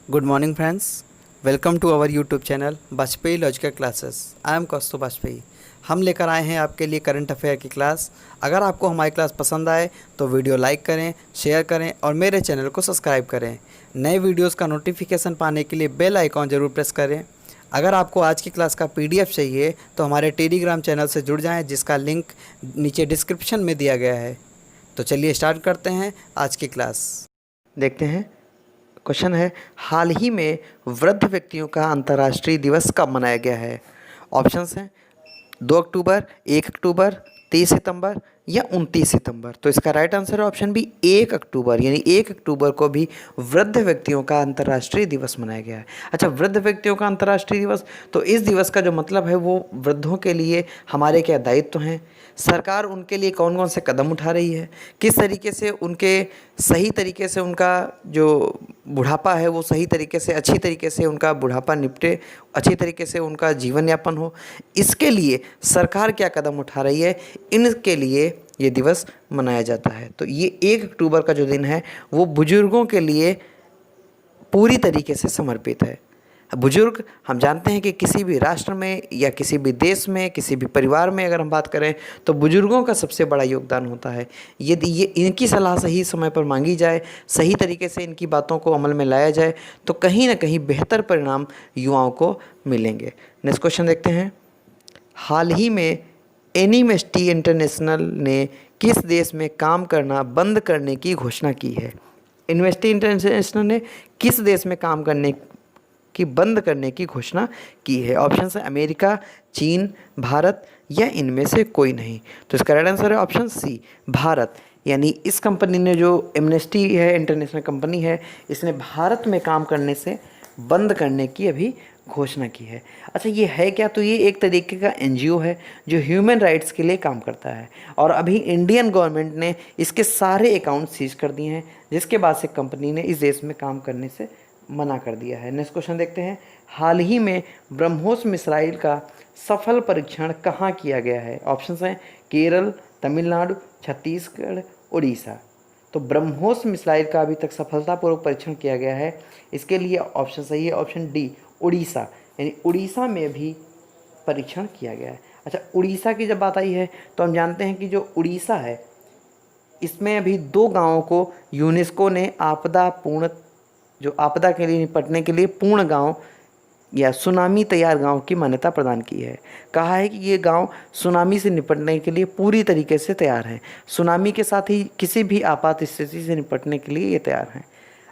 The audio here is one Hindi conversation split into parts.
Good morning friends. Welcome to our YouTube channel Vajpayee logical classes. I am Kaustubh Vajpayee. हम लेकर आए हैं आपके लिए करंट अफेयर की क्लास. अगर आपको हमारी क्लास पसंद आए तो वीडियो लाइक करें, शेयर करें और मेरे चैनल को सब्सक्राइब करें. नए वीडियोस का नोटिफिकेशन पाने के लिए बेल आइकॉन ज़रूर प्रेस करें. अगर आपको आज की क्लास का PDF चाहिए तो हमारे टेलीग्राम चैनल से जुड़ जाएं, जिसका लिंक नीचे डिस्क्रिप्शन में दिया गया है. तो चलिए स्टार्ट करते हैं आज की क्लास. देखते हैं. क्वेश्चन है, हाल ही में वृद्ध व्यक्तियों का अंतर्राष्ट्रीय दिवस कब मनाया गया है? ऑप्शंस हैं 2 अक्टूबर, 1 अक्टूबर, 30 सितंबर या 29 सितंबर. तो इसका राइट आंसर है ऑप्शन बी 1 अक्टूबर. यानी 1 अक्टूबर को भी वृद्ध व्यक्तियों का अंतर्राष्ट्रीय दिवस मनाया गया है. अच्छा, वृद्ध व्यक्तियों का अंतर्राष्ट्रीय दिवस, तो इस दिवस का जो मतलब है वो वृद्धों के लिए हमारे क्या दायित्व हैं, सरकार उनके लिए कौन कौन से कदम उठा रही है, किस तरीके से उनके सही तरीके से उनका जो बुढ़ापा है वो सही तरीके से अच्छी तरीके से उनका बुढ़ापा निपटे, अच्छी तरीके से उनका जीवन यापन हो, इसके लिए सरकार क्या कदम उठा रही है, इनके लिए ये दिवस मनाया जाता है. तो ये 1 अक्टूबर का जो दिन है वो बुजुर्गों के लिए पूरी तरीके से समर्पित है. बुजुर्ग, हम जानते हैं कि किसी भी राष्ट्र में या किसी भी देश में, किसी भी परिवार में अगर हम बात करें तो बुजुर्गों का सबसे बड़ा योगदान होता है. यदि ये इनकी सलाह सही समय पर मांगी जाए, सही तरीके से इनकी बातों को अमल में लाया जाए तो कहीं ना कहीं बेहतर परिणाम युवाओं को मिलेंगे. नेक्स्ट क्वेश्चन देखते हैं. हाल ही में एनिमेस्टी इंटरनेशनल ने किस देश में काम करना बंद करने की घोषणा की है? एनिमेस्टी इंटरनेशनल ने किस देश में काम करने की बंद करने की घोषणा की है? ऑप्शन है अमेरिका, चीन, भारत या इनमें से कोई नहीं. तो इसका राइट आंसर है ऑप्शन सी, भारत. यानी इस कंपनी ने, जो एमनेस्टी है इंटरनेशनल कंपनी है, इसने भारत में काम करने से बंद करने की अभी घोषणा की है. अच्छा, ये है क्या? तो ये एक तरीके का NGO है जो ह्यूमन राइट्स के लिए काम करता है और अभी इंडियन गवर्नमेंट ने इसके सारे अकाउंट सीज कर दिए हैं, जिसके बाद से कंपनी ने इस देश में काम करने से मना कर दिया है. नेक्स्ट क्वेश्चन देखते हैं. हाल ही में ब्रह्मोस मिसाइल का सफल परीक्षण कहाँ किया गया है? ऑप्शंस हैं केरल, तमिलनाडु, छत्तीसगढ़, उड़ीसा. तो ब्रह्मोस मिसाइल का अभी तक सफलतापूर्वक परीक्षण किया गया है. इसके लिए ऑप्शन सही है ऑप्शन डी, उड़ीसा. यानी उड़ीसा में भी परीक्षण किया गया है. अच्छा, उड़ीसा की जब बात आई है तो हम जानते हैं कि जो उड़ीसा है इसमें अभी 2 गांवों को यूनेस्को ने आपदा के लिए निपटने के लिए पूर्ण गांव या सुनामी तैयार गांव की मान्यता प्रदान की है. कहा है कि ये गांव सुनामी से निपटने के लिए पूरी तरीके से तैयार है. सुनामी के साथ ही किसी भी आपात स्थिति से निपटने के लिए ये तैयार हैं.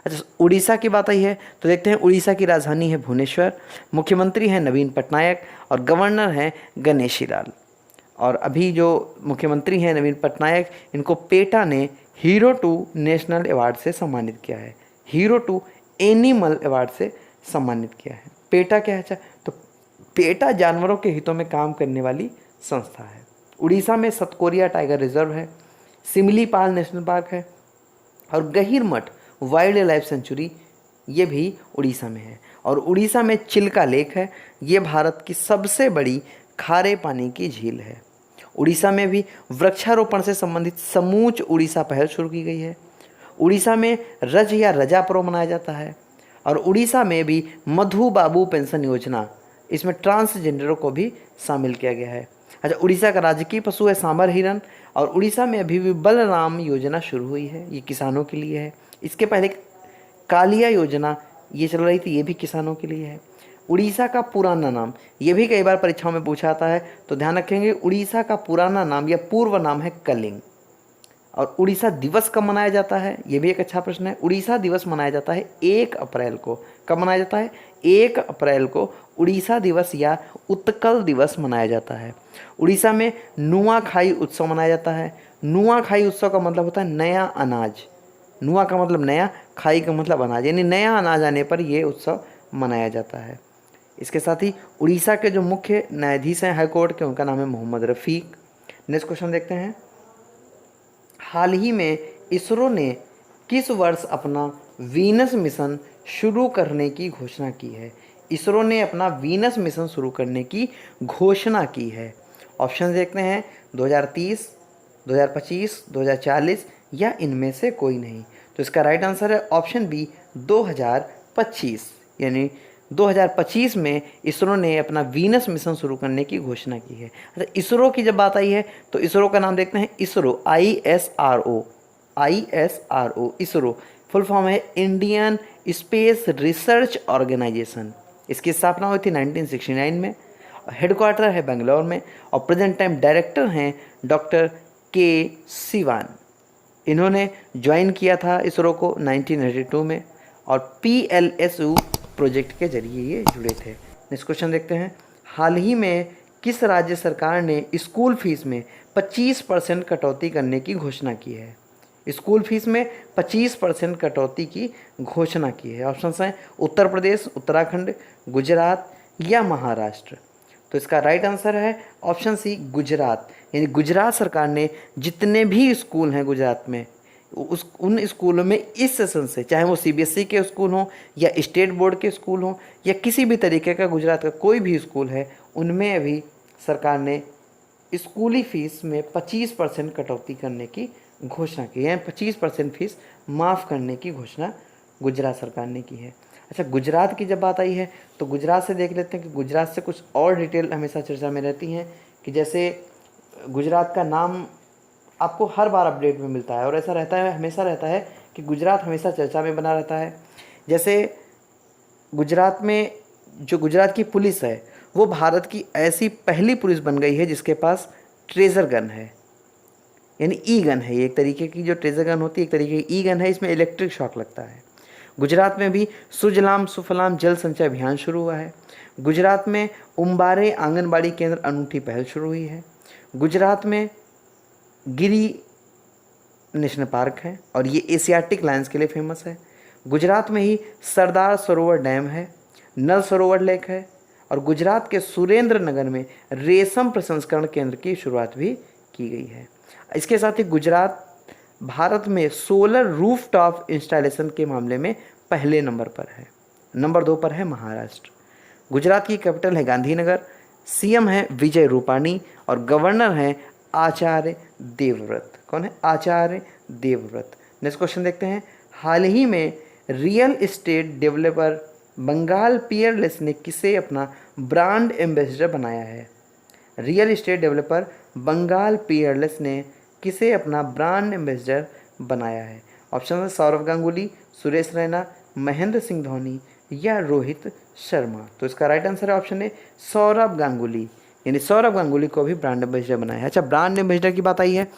अच्छा, उड़ीसा की बात आई है तो देखते हैं. उड़ीसा की राजधानी है भुवनेश्वर, मुख्यमंत्री हैं नवीन पटनायक और गवर्नर हैं गणेशी लाल. और अभी जो मुख्यमंत्री हैं नवीन पटनायक, इनको पेटा ने हीरो टू नेशनल अवार्ड से सम्मानित किया है. हीरो टू एनिमल अवार्ड से सम्मानित किया है. पेटा क्या है? अच्छा, तो पेटा जानवरों के हितों में काम करने वाली संस्था है. उड़ीसा में सतकोरिया टाइगर रिजर्व है, सिमलीपाल नेशनल पार्क है और गहीरमठ वाइल्ड लाइफ सेंचुरी, ये भी उड़ीसा में है. और उड़ीसा में चिल्का लेक है, ये भारत की सबसे बड़ी खारे पानी की झील है. उड़ीसा में भी वृक्षारोपण से संबंधित समूच उड़ीसा पहल शुरू की गई है. उड़ीसा में रज या रजा पर्व मनाया जाता है और उड़ीसा में भी मधु बाबू पेंशन योजना, इसमें ट्रांसजेंडरों को भी शामिल किया गया है. अच्छा, उड़ीसा का राजकीय पशु है सांबर हिरन और उड़ीसा में अभी भी बलराम योजना शुरू हुई है, ये किसानों के लिए है. इसके पहले कालिया योजना ये चल रही थी, ये भी किसानों के लिए है. उड़ीसा का पुराना नाम, ये भी कई बार परीक्षाओं में पूछा आता है, तो ध्यान रखेंगे उड़ीसा का पुराना नाम या पूर्व नाम है कलिंग. और उड़ीसा दिवस कब मनाया जाता है? ये भी एक अच्छा प्रश्न है. उड़ीसा दिवस मनाया जाता है 1 अप्रैल को. कब मनाया जाता है? 1 अप्रैल को उड़ीसा दिवस या उत्कल दिवस मनाया जाता है. उड़ीसा में नुआखाई उत्सव मनाया जाता है. नुआखाई उत्सव का मतलब होता है नया अनाज. नुआ का मतलब नया, खाई का मतलब अनाज, यानी नया अनाज आने पर यह उत्सव मनाया जाता है. इसके साथ ही उड़ीसा के जो मुख्य न्यायाधीश हैं हाईकोर्ट के, उनका नाम है मोहम्मद रफ़ीक. नेक्स्ट क्वेश्चन देखते हैं. हाल ही में इसरो ने किस वर्ष अपना वीनस मिशन शुरू करने की घोषणा की है? इसरो ने अपना वीनस मिशन शुरू करने की घोषणा की है. ऑप्शन देखते हैं 2030, 2025, 2040 या इनमें से कोई नहीं. तो इसका राइट आंसर है ऑप्शन बी 2030. 2025 यानी 2025 में इसरो ने अपना वीनस मिशन शुरू करने की घोषणा की है। अच्छा, इसरो की जब बात आई है तो इसरो का नाम देखते हैं, ISRO ISRO ISRO full form है इंडियन स्पेस रिसर्च ऑर्गेनाइजेशन। इसकी स्थापना हुई थी 1969 में। हेडक्वार्टर है बेंगलोर में और प्रेजेंट टाइम डायरेक्टर हैं डॉक्टर के सिवान। इन्होंने ज्वाइन किया था इसरो को 1982 में और PLSU प्रोजेक्ट के जरिए ये जुड़े थे। नेक्स्ट क्वेश्चन देखते हैं, हाल ही में किस राज्य सरकार ने स्कूल फीस में 25% कटौती करने की घोषणा की है? स्कूल फीस में 25% कटौती की घोषणा की है। ऑप्शंस हैं उत्तर प्रदेश, उत्तराखंड, गुजरात या महाराष्ट्र। तो इसका राइट आंसर है ऑप्शन सी, गुजरात। यानी गुजरात सरकार ने जितने भी स्कूल हैं गुजरात में, उन स्कूलों में इस सेशन से, चाहे वो CBSE के स्कूल हों या स्टेट बोर्ड के स्कूल हों या किसी भी तरीके का गुजरात का कोई भी स्कूल है, उनमें अभी सरकार ने स्कूली फीस में 25% कटौती करने की घोषणा की है। 25% फीस माफ़ करने की घोषणा गुजरात सरकार ने की है। अच्छा, गुजरात की जब बात आई है तो गुजरात से देख लेते हैं कि गुजरात से कुछ और डिटेल हमेशा चर्चा में रहती हैं कि जैसे गुजरात का नाम आपको हर बार अपडेट में मिलता है और ऐसा रहता है, हमेशा रहता है कि गुजरात हमेशा चर्चा में बना रहता है। जैसे गुजरात में जो गुजरात की पुलिस है वो भारत की ऐसी पहली पुलिस बन गई है जिसके पास ट्रेजर गन है, यानी ई गन है। ये एक तरीके की जो ट्रेजर गन होती है, एक तरीके की ई गन है, इसमें इलेक्ट्रिक शॉक लगता है। गुजरात में भी सुजलाम सुफलाम जल संचय अभियान शुरू हुआ है। गुजरात में उम्बारे आंगनबाड़ी केंद्र अनूठी पहल शुरू हुई है। गुजरात में गिरी नेशनल पार्क है और ये एशियाटिक लायंस के लिए फेमस है। गुजरात में ही सरदार सरोवर डैम है, नल सरोवर लेक है और गुजरात के सुरेंद्र नगर में रेशम प्रसंस्करण केंद्र की शुरुआत भी की गई है। इसके साथ ही गुजरात भारत में सोलर रूफटॉप इंस्टॉलेशन के मामले में पहले नंबर पर है। नंबर 2 पर है महाराष्ट्र। गुजरात की कैपिटल है गांधीनगर, CM है विजय रूपाणी और गवर्नर हैं आचार्य देवव्रत। कौन है? आचार्य देवव्रत। नेक्स्ट क्वेश्चन देखते हैं, हाल ही में real estate developer Bengal Peerless ने किसे अपना ब्रांड एम्बेसडर बनाया है? Real estate developer Bengal Peerless ने किसे अपना ब्रांड एम्बेसडर बनाया है? ऑप्शन है सौरव गांगुली, सुरेश रैना, महेंद्र सिंह धोनी या रोहित शर्मा। तो इसका राइट आंसर है ऑप्शन है सौरव गांगुली, यानी सौरव गांगुली को भी ब्रांड एम्बेसडर बनाया है। अच्छा, ब्रांड एम्बेसडर की बात आई है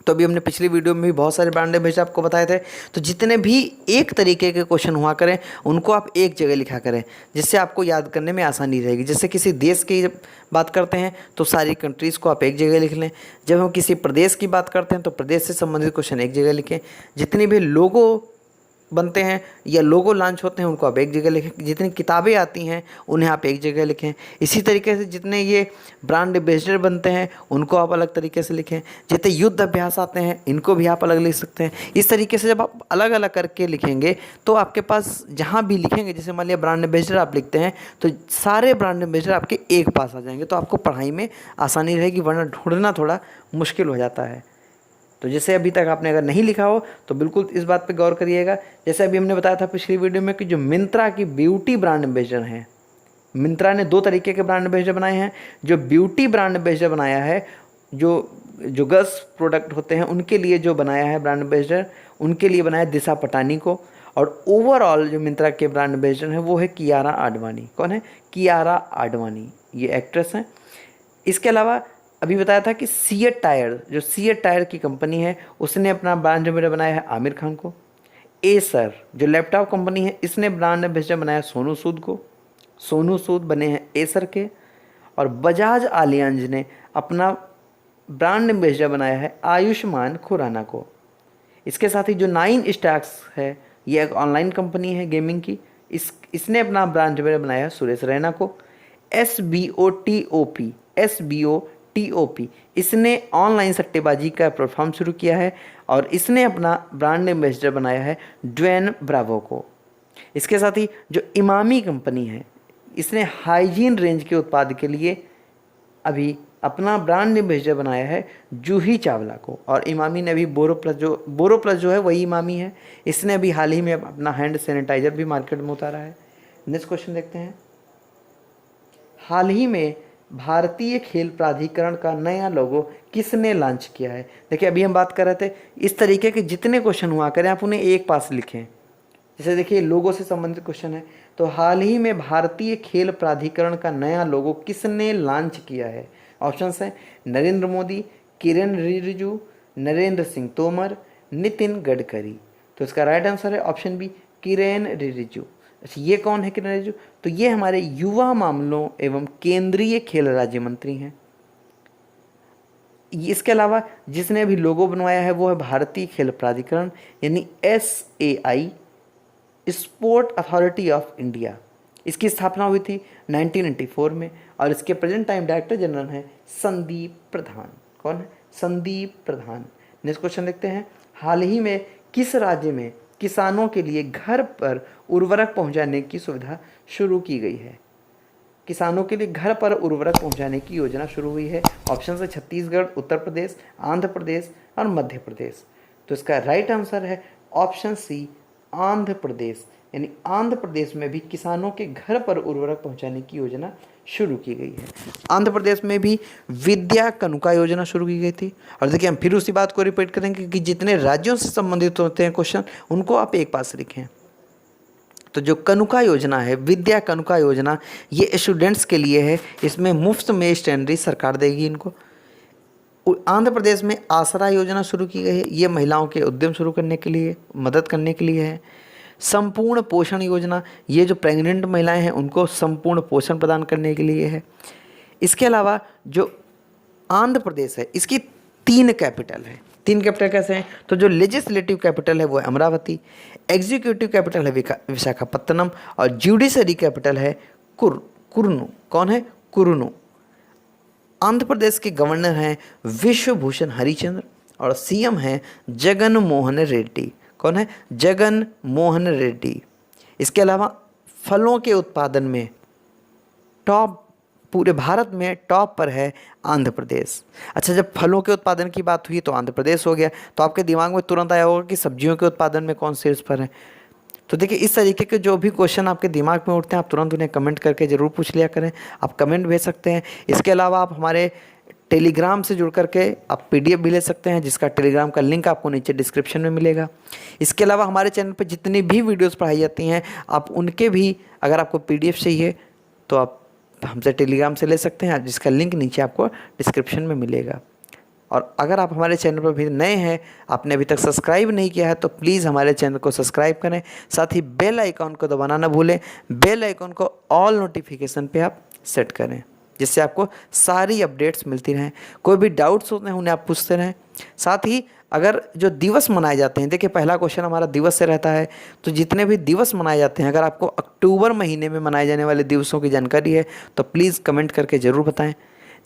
तो अभी हमने पिछली वीडियो में भी बहुत सारे ब्रांड एम्बेसडर आपको बताए थे। तो जितने भी एक तरीके के क्वेश्चन हुआ करें उनको आप एक जगह लिखा करें, जिससे आपको याद करने में आसानी रहेगी। जैसे किसी देश की बात करते हैं तो सारी कंट्रीज़ को आप एक जगह लिख लें। जब हम किसी प्रदेश की बात करते हैं तो प्रदेश से संबंधित क्वेश्चन एक जगह लिखें। जितने भी लोगो बनते हैं या लोगो लॉन्च होते हैं उनको आप एक जगह लिखें। जितनी किताबें आती हैं उन्हें आप एक जगह लिखें। इसी तरीके से जितने ये ब्रांड एम्बेसडर बनते हैं उनको आप अलग तरीके से लिखें। जितने युद्ध अभ्यास आते हैं इनको भी आप अलग लिख सकते हैं। इस तरीके से जब आप अलग अलग करके लिखेंगे तो आपके पास जहाँ भी लिखेंगे, जैसे मान लिया ब्रांड एम्बेसडर आप लिखते हैं तो सारे ब्रांड एम्बेसडर आपके एक पास आ जाएंगे, तो आपको पढ़ाई में आसानी रहेगी, वरना ढूंढना थोड़ा मुश्किल हो जाता है। तो जैसे अभी तक आपने अगर नहीं लिखा हो तो बिल्कुल इस बात पे गौर करिएगा। जैसे अभी हमने बताया था पिछली वीडियो में कि जो मिंत्रा की ब्यूटी ब्रांड एम्बेसडर हैं, मिंत्रा ने 2 तरीके के ब्रांड एम्बेसडर बनाए हैं। जो ब्यूटी ब्रांड एम्बेसडर बनाया है, जो गर्ल्स प्रोडक्ट होते हैं उनके लिए जो बनाया है ब्रांड एम्बेसडर, उनके लिए बनाया दिशा पटानी को। और ओवरऑल जो मिंत्रा के ब्रांड एम्बेसडर हैं वो है कियारा आडवाणी। कौन है? कियारा आडवाणी, ये एक्ट्रेस हैं। इसके अलावा अभी बताया था कि सीएट टायर, जो सीएट टायर की कंपनी है उसने अपना ब्रांड एम्बेसडर बनाया है आमिर खान को। एसर जो लैपटॉप कंपनी है इसने ब्रांड एम्बेसडर बनाया सोनू सूद को। सोनू सूद बने हैं एसर के। और बजाज आलियांज ने अपना ब्रांड एम्बेसडर बनाया है आयुष्मान खुराना को। इसके साथ ही जो 9 स्टैक्स है ये एक ऑनलाइन कंपनी है गेमिंग की, इसने अपना ब्रांड एम्बेसडर बनाया है सुरेश रैना को। SBOTOP इसने ऑनलाइन सट्टेबाजी का प्लेटफॉर्म शुरू किया है और इसने अपना ब्रांड एम्बेसडर बनाया है ड्वेन ब्रावो को। इसके साथ ही जो इमामी कंपनी है इसने हाइजीन रेंज के उत्पाद के लिए अभी अपना ब्रांड एम्बेसडर बनाया है जूही चावला को। और इमामी ने अभी बोरो प्लस जो है वही इमामी है। इसने अभी हाल ही में अपना हैंड सैनिटाइजर भी मार्केट में उतारा है। नेक्स्ट क्वेश्चन देखते हैं। हाल ही में भारतीय खेल प्राधिकरण का नया लोगो किसने लॉन्च किया है? देखिए अभी हम बात कर रहे थे इस तरीके के जितने क्वेश्चन हुआ करें आप उन्हें एक पास लिखें। जैसे देखिए लोगो से संबंधित क्वेश्चन है, तो हाल ही में भारतीय खेल प्राधिकरण का नया लोगो किसने लॉन्च किया है? ऑप्शंस हैं नरेंद्र मोदी, किरण रिजिजू, नरेंद्र सिंह तोमर, नितिन गडकरी। तो इसका राइट आंसर है ऑप्शन बी, किरण रिजिजू। अच्छा ये कौन है किरण रिजिजू? तो ये हमारे युवा मामलों एवं केंद्रीय खेल राज्य मंत्री हैं। इसके अलावा जिसने अभी लोगो बनवाया है वो है भारतीय खेल प्राधिकरण यानी SAI, sport authority of India. इसकी स्थापना हुई थी 1994 में और इसके प्रेजेंट टाइम डायरेक्टर जनरल हैं संदीप प्रधान। कौन है? संदीप प्रधान। नेक्स्ट क्वेश्चन देखते हैं। हाल ही में किस राज्य में किसानों के लिए घर पर उर्वरक पहुंचाने की सुविधा शुरू की गई है? किसानों के लिए घर पर उर्वरक पहुंचाने की योजना शुरू हुई है। ऑप्शन है छत्तीसगढ़, उत्तर प्रदेश, आंध्र प्रदेश और मध्य प्रदेश। तो इसका राइट आंसर है ऑप्शन सी, आंध्र प्रदेश। यानी आंध्र प्रदेश में भी किसानों के घर पर उर्वरक पहुंचाने की योजना शुरू की गई है। आंध्र प्रदेश में भी विद्या कनुका योजना शुरू की गई थी। और देखिए हम फिर उसी बात को रिपीट करेंगे कि जितने राज्यों से संबंधित होते हैं क्वेश्चन उनको आप एक पास लिखें। तो जो कनुका योजना है, विद्या कनुका योजना, ये स्टूडेंट्स के लिए है। इसमें मुफ्त में स्टेशनरी सरकार देगी इनको। आंध्र प्रदेश में आसरा योजना शुरू की गई है। ये महिलाओं के उद्यम शुरू करने के लिए, मदद करने के लिए है। संपूर्ण पोषण योजना, ये जो प्रेग्नेंट महिलाएं हैं उनको संपूर्ण पोषण प्रदान करने के लिए है। इसके अलावा जो आंध्र प्रदेश है इसकी 3 कैपिटल है। 3 कैपिटल कैसे हैं? तो जो लेजिस्लेटिव कैपिटल है वो है अमरावती, एग्जीक्यूटिव कैपिटल है विशाखापत्तनम और जुडिशरी कैपिटल है कुर्नू। कौन है? कुर्नू। आंध्र प्रदेश के गवर्नर हैं विश्वभूषण हरिचंद्र और CM हैं जगन मोहन रेड्डी। कौन है? जगन मोहन रेड्डी। इसके अलावा फलों के उत्पादन में टॉप, पूरे भारत में टॉप पर है आंध्र प्रदेश। अच्छा जब फलों के उत्पादन की बात हुई तो आंध्र प्रदेश हो गया, तो आपके दिमाग में तुरंत आया होगा कि सब्जियों के उत्पादन में कौन शीर्ष पर है। तो देखिए इस तरीके के जो भी क्वेश्चन आपके दिमाग में उठते हैं आप तुरंत उन्हें कमेंट करके ज़रूर पूछ लिया करें। आप कमेंट भेज सकते हैं। इसके अलावा आप हमारे टेलीग्राम से जुड़ करके आप PDF भी ले सकते हैं, जिसका टेलीग्राम का लिंक आपको नीचे डिस्क्रिप्शन में मिलेगा। इसके अलावा हमारे चैनल पर जितनी भी वीडियोस पढ़ाई जाती हैं आप उनके भी, अगर आपको PDF चाहिए तो आप हमसे टेलीग्राम से ले सकते हैं, जिसका लिंक नीचे आपको डिस्क्रिप्शन में मिलेगा। और अगर आप हमारे चैनल पर भी नए हैं, आपने अभी तक सब्सक्राइब नहीं किया है तो प्लीज़ हमारे चैनल को सब्सक्राइब करें। साथ ही बेल आइकॉन को दबाना ना भूलें। बेल आइकॉन को ऑल नोटिफिकेशन पे आप सेट करें, जिससे आपको सारी अपडेट्स मिलती रहें। कोई भी डाउट्स होते हैं उन्हें आप पूछते रहें। साथ ही अगर जो दिवस मनाए जाते हैं, देखिए पहला क्वेश्चन हमारा दिवस से रहता है, तो जितने भी दिवस मनाए जाते हैं अगर आपको अक्टूबर महीने में मनाए जाने वाले दिवसों की जानकारी है तो प्लीज़ कमेंट करके ज़रूर बताएं।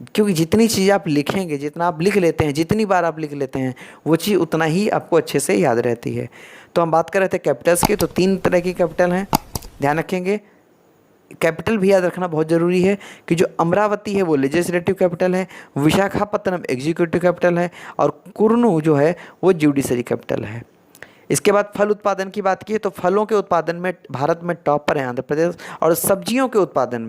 क्योंकि जितनी चीज़ आप लिखेंगे, जितना आप लिख लेते हैं, जितनी बार आप लिख लेते हैं वो चीज़ उतना ही आपको अच्छे से याद रहती है। तो हम बात कर रहे थे कैपिटल्स की, तो 3 तरह की कैपिटल हैं, ध्यान रखेंगे। कैपिटल भी याद रखना बहुत ज़रूरी है कि जो अमरावती है वो लेजिस्लेटिव कैपिटल है, विशाखापत्तनम एग्जीक्यूटिव कैपिटल है और कुर्नू जो है वो जुडिशरी कैपिटल है। इसके बाद फल उत्पादन की बात की तो फलों के उत्पादन में भारत में टॉप पर है आंध्र प्रदेश और सब्जियों के उत्पादन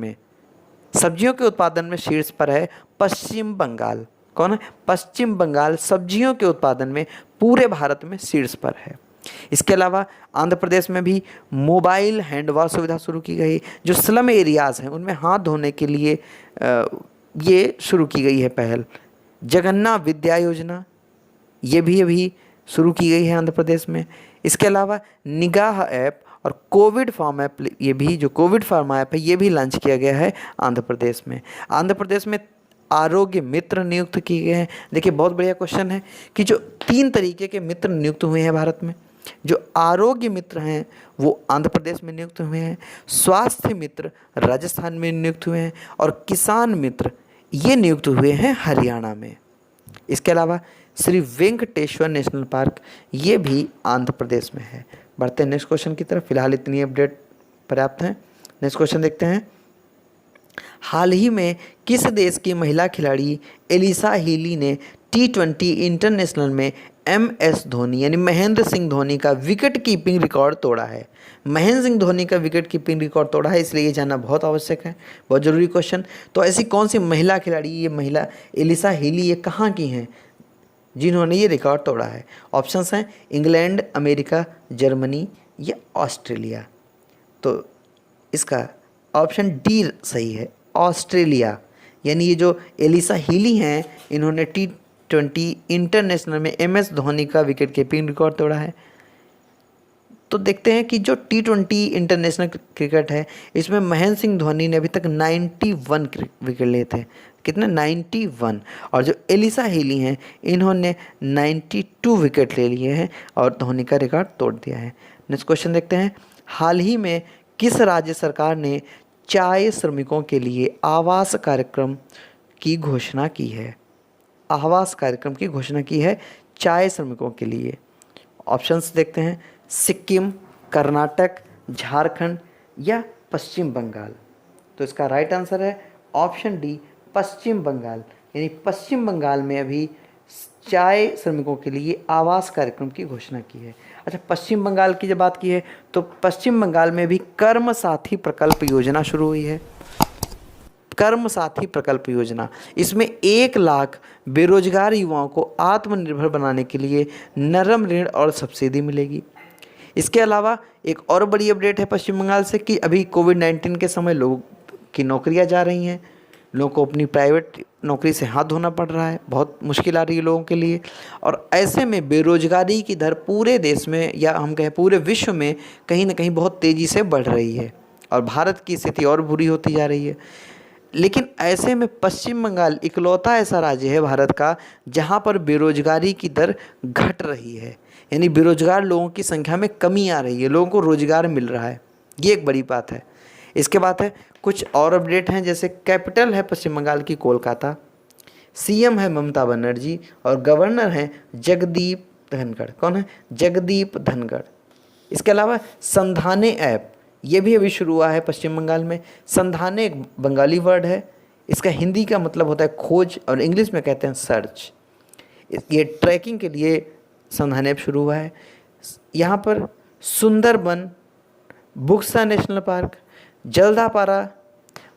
में शीर्ष पर है पश्चिम बंगाल। कौन है? पश्चिम बंगाल सब्जियों के उत्पादन में पूरे भारत में शीर्ष पर है। इसके अलावा आंध्र प्रदेश में भी मोबाइल हैंड वॉश सुविधा शुरू की गई। जो स्लम एरियाज़ हैं उनमें हाथ धोने के लिए ये शुरू की गई है पहल। जगन्ना विद्या योजना ये भी अभी शुरू की गई है आंध्र प्रदेश में। इसके अलावा निगाह ऐप और कोविड फार्म ऐप, ये भी जो कोविड फार्म ऐप है ये भी लॉन्च किया गया है आंध्र प्रदेश में। आंध्र प्रदेश में आरोग्य मित्र नियुक्त किए गए हैं। देखिए बहुत बढ़िया क्वेश्चन है कि जो 3 तरीके के मित्र नियुक्त हुए हैं भारत में, जो आरोग्य मित्र हैं वो आंध्र प्रदेश में नियुक्त हुए हैं, स्वास्थ्य मित्र राजस्थान में नियुक्त हुए हैं और किसान मित्र ये नियुक्त हुए हैं हरियाणा में। इसके अलावा श्री वेंकटेश्वर नेशनल पार्क ये भी आंध्र प्रदेश में है। बढ़ते हैं नेक्स्ट क्वेश्चन की तरफ। फिलहाल इतनी अपडेट पर्याप्त है। नेक्स्ट क्वेश्चन देखते हैं। हाल ही में किस देश की महिला खिलाड़ी एलिसा हीली ने T20 इंटरनेशनल में MS धोनी यानी महेंद्र सिंह धोनी का विकेट कीपिंग रिकॉर्ड तोड़ा है? महेंद्र सिंह धोनी का विकेट कीपिंग रिकॉर्ड तोड़ा है, इसलिए ये जानना बहुत आवश्यक है, बहुत ज़रूरी क्वेश्चन। तो ऐसी कौन सी महिला खिलाड़ी, ये महिला एलिसा हीली, ये कहाँ की हैं जिन्होंने ये रिकॉर्ड तोड़ा है? ऑप्शंस हैं इंग्लैंड, अमेरिका, जर्मनी या ऑस्ट्रेलिया। तो इसका ऑप्शन डी सही है, ऑस्ट्रेलिया। यानी ये जो एलिसा हीली हैं, इन्होंने T20 इंटरनेशनल में MS धोनी का विकेट कीपिंग रिकॉर्ड तोड़ा है। तो देखते हैं कि जो T20 इंटरनेशनल क्रिकेट है, इसमें महेंद्र सिंह धोनी ने अभी तक 91 विकेट लिए थे। कितने? 91। और जो एलिसा हीली हैं, इन्होंने 92 विकेट ले लिए हैं और धोनी का रिकॉर्ड तोड़ दिया है। नेक्स्ट क्वेश्चन देखते हैं। हाल ही में किस राज्य सरकार ने चाय श्रमिकों के लिए आवास कार्यक्रम की घोषणा की है? आवास कार्यक्रम की घोषणा की है चाय श्रमिकों के लिए। ऑप्शंस देखते हैं सिक्किम, कर्नाटक, झारखंड या पश्चिम बंगाल। तो इसका राइट आंसर है ऑप्शन डी, पश्चिम बंगाल। यानी पश्चिम बंगाल में अभी चाय श्रमिकों के लिए आवास कार्यक्रम की घोषणा की है। अच्छा, पश्चिम बंगाल की जब बात की है तो पश्चिम बंगाल में भी कर्म साथी प्रकल्प योजना शुरू हुई है। कर्म साथी प्रकल्प योजना, इसमें 1 लाख बेरोजगार युवाओं को आत्मनिर्भर बनाने के लिए नरम ऋण और सब्सिडी मिलेगी। इसके अलावा एक और बड़ी अपडेट है पश्चिम बंगाल से कि अभी कोविड-19 के समय लोगों की नौकरियां जा रही हैं, लोगों को अपनी प्राइवेट नौकरी से हाथ धोना पड़ रहा है, बहुत मुश्किल आ रही है लोगों के लिए। और ऐसे में बेरोजगारी की दर पूरे देश में या हम कहें पूरे विश्व में कहीं ना कहीं बहुत तेज़ी से बढ़ रही है और भारत की स्थिति और बुरी होती जा रही है। लेकिन ऐसे में पश्चिम बंगाल इकलौता ऐसा राज्य है भारत का जहां पर बेरोजगारी की दर घट रही है, यानी बेरोजगार लोगों की संख्या में कमी आ रही है, लोगों को रोजगार मिल रहा है। ये एक बड़ी बात है। इसके बाद है कुछ और अपडेट हैं, जैसे कैपिटल है पश्चिम बंगाल की कोलकाता, CM है ममता बनर्जी और गवर्नर हैं जगदीप धनखड़। कौन है? जगदीप धनखड़। इसके अलावा संधाने ऐप, ये भी अभी शुरू हुआ है पश्चिम बंगाल में। संधाने एक बंगाली वर्ड है, इसका हिंदी का मतलब होता है खोज और इंग्लिश में कहते हैं सर्च। ये ट्रैकिंग के लिए संधाने ऐप शुरू हुआ है। यहाँ पर Sundarban, Buxa national park, Jaldapara,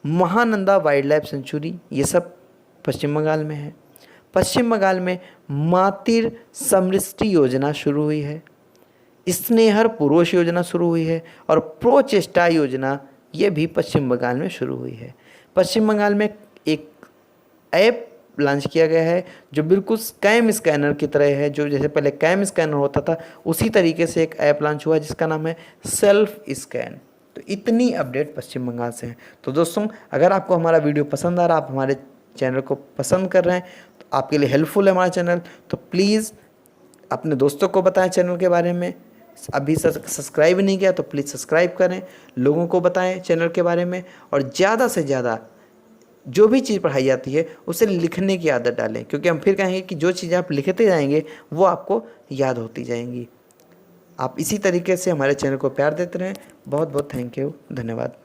Mahananda wildlife sanctuary, ये सब पश्चिम बंगाल में है। पश्चिम बंगाल में मातृ समृष्टि योजना शुरू हुई है, स्नेहर पुरुष योजना शुरू हुई है और प्रोचेष्टा योजना ये भी पश्चिम बंगाल में शुरू हुई है। पश्चिम बंगाल में एक ऐप लॉन्च किया गया है जो बिल्कुल कैम स्कैनर की तरह है, जो जैसे पहले कैम स्कैनर होता था उसी तरीके से एक ऐप लॉन्च हुआ है जिसका नाम है सेल्फ स्कैन। तो इतनी अपडेट पश्चिम बंगाल से है। तो दोस्तों, अगर आपको हमारा वीडियो पसंद आ रहा, आप हमारे चैनल को पसंद कर रहे हैं, तो आपके लिए हेल्पफुल है हमारा चैनल, तो प्लीज़ अपने दोस्तों को बताएं चैनल के बारे में। अभी सब्सक्राइब नहीं किया तो प्लीज़ सब्सक्राइब करें, लोगों को बताएं चैनल के बारे में, और ज़्यादा से ज़्यादा जो भी चीज़ पढ़ाई जाती है उसे लिखने की आदत डालें, क्योंकि हम फिर कहेंगे कि जो चीज़ें आप लिखते जाएंगे वो आपको याद होती जाएंगी। आप इसी तरीके से हमारे चैनल को प्यार देते रहें। बहुत बहुत थैंक यू, धन्यवाद।